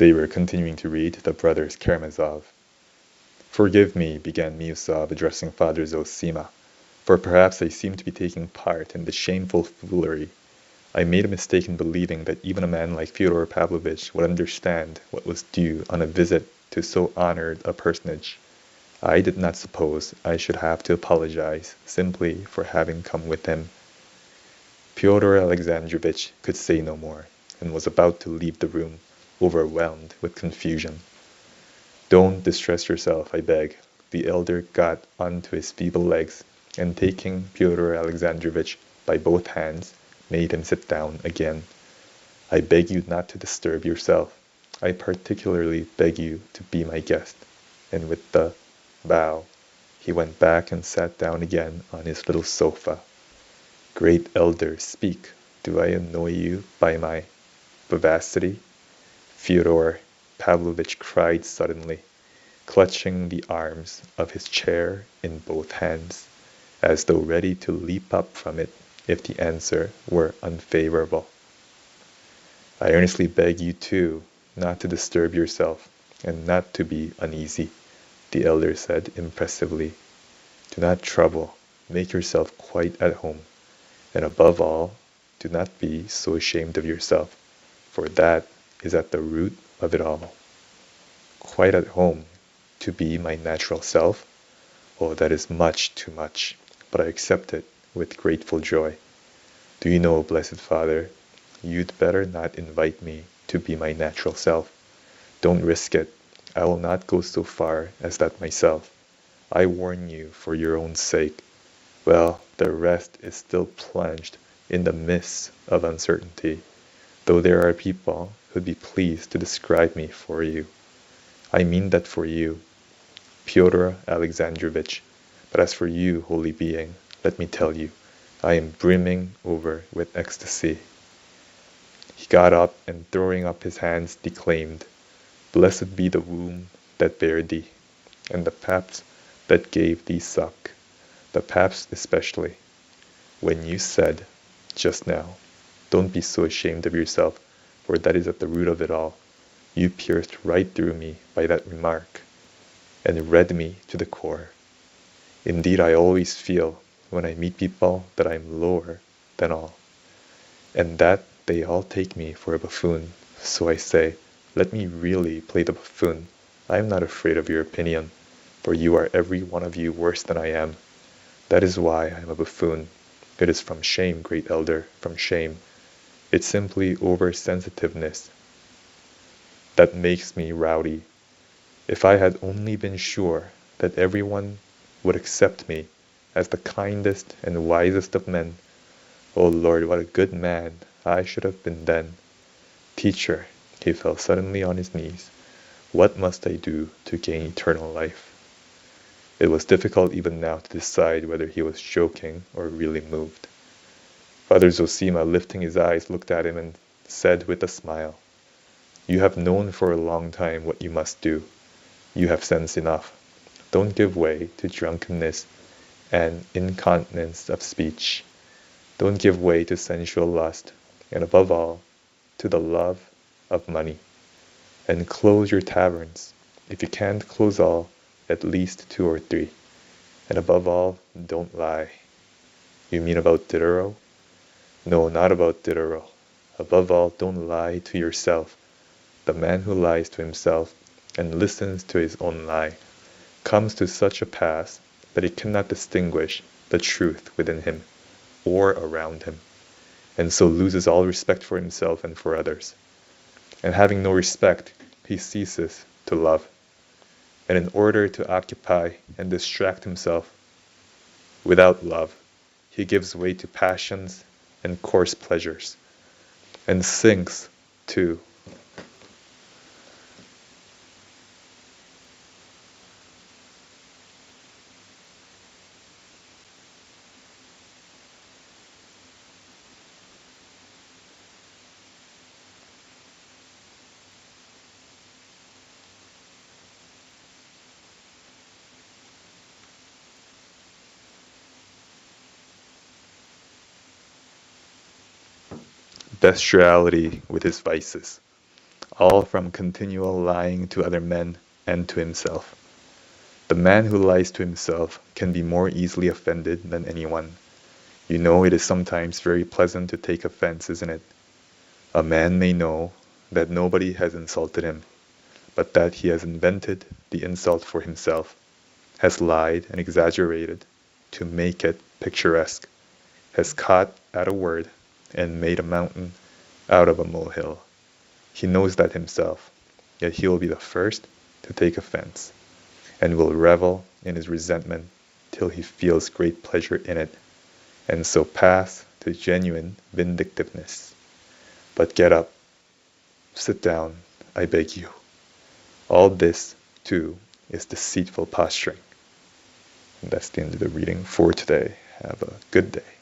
They were continuing to read The Brothers Karamazov. "Forgive me," began Miusov, addressing Father Zosima, "for perhaps I seem to be taking part in this shameful foolery. I made a mistake in believing that even a man like Fyodor Pavlovitch would understand what was due on a visit to so honored a personage. I did not suppose I should have to apologize simply for having come with him." Fyodor Alexandrovitch could say no more, and was about to leave the room, overwhelmed with confusion. "Don't distress yourself, I beg." The elder got onto his feeble legs, and taking Fyodor Alexandrovitch by both hands, made him sit down again. "I beg you not to disturb yourself. I particularly beg you to be my guest." And with the bow, he went back and sat down again on his little sofa. "Great elder, speak. Do I annoy you by my vivacity?" Fyodor Pavlovitch cried suddenly, clutching the arms of his chair in both hands, as though ready to leap up from it if the answer were unfavorable. "I earnestly beg you too not to disturb yourself, and not to be uneasy," the elder said impressively. "Do not trouble, make yourself quite at home, and above all, do not be so ashamed of yourself, for that is at the root of it all." "Quite at home, to be my natural self? Oh, that is much too much, but I accept it with grateful joy. Do you know, Blessed Father, you'd better not invite me to be my natural self. Don't risk it. I will not go so far as that myself. I warn you for your own sake. Well, the rest is still plunged in the mists of uncertainty, though there are people who'd be pleased to describe me for you. I mean that for you, Fyodor Alexandrovitch. But as for you, holy being, let me tell you, I am brimming over with ecstasy." He got up and throwing up his hands declaimed, "Blessed be the womb that bare thee, and the paps that gave thee suck, the paps especially. When you said, just now, 'Don't be so ashamed of yourself, for that is at the root of it all,' you pierced right through me by that remark, and read me to the core. Indeed, I always feel, when I meet people, that I am lower than all, and that they all take me for a buffoon. So I say, let me really play the buffoon. I am not afraid of your opinion, for you are every one of you worse than I am. That is why I am a buffoon. It is from shame, great elder, from shame. It's simply oversensitiveness that makes me rowdy. If I had only been sure that everyone would accept me as the kindest and wisest of men, oh Lord, what a good man I should have been then. Teacher," he fell suddenly on his knees, "what must I do to gain eternal life?" It was difficult even now to decide whether he was joking or really moved. Father Zosima, lifting his eyes, looked at him and said with a smile, "You have known for a long time what you must do. You have sense enough. Don't give way to drunkenness and incontinence of speech. Don't give way to sensual lust, and above all, to the love of money. And close your taverns. If you can't close all, at least 2 or 3. And above all, don't lie." "You mean about Diderot?" "No, not about Diderot. Above all, don't lie to yourself. The man who lies to himself and listens to his own lie comes to such a pass that he cannot distinguish the truth within him or around him, and so loses all respect for himself and for others. And having no respect, he ceases to love. And in order to occupy and distract himself without love, he gives way to passions and coarse pleasures, and sinks to bestiality with his vices. all from continual lying to other men and to himself. The man who lies to himself can be more easily offended than anyone. You know it is sometimes very pleasant to take offense, isn't it? A man may know that nobody has insulted him, but that he has invented the insult for himself, has lied and exaggerated to make it picturesque, has caught at a word and made a mountain out of a molehill. He knows that himself, yet he will be the first to take offense, and will revel in his resentment till he feels great pleasure in it, and so pass to genuine vindictiveness. But get up, sit down, I beg you. All this, too, is deceitful posturing. And that's the end of the reading for today. Have a good day.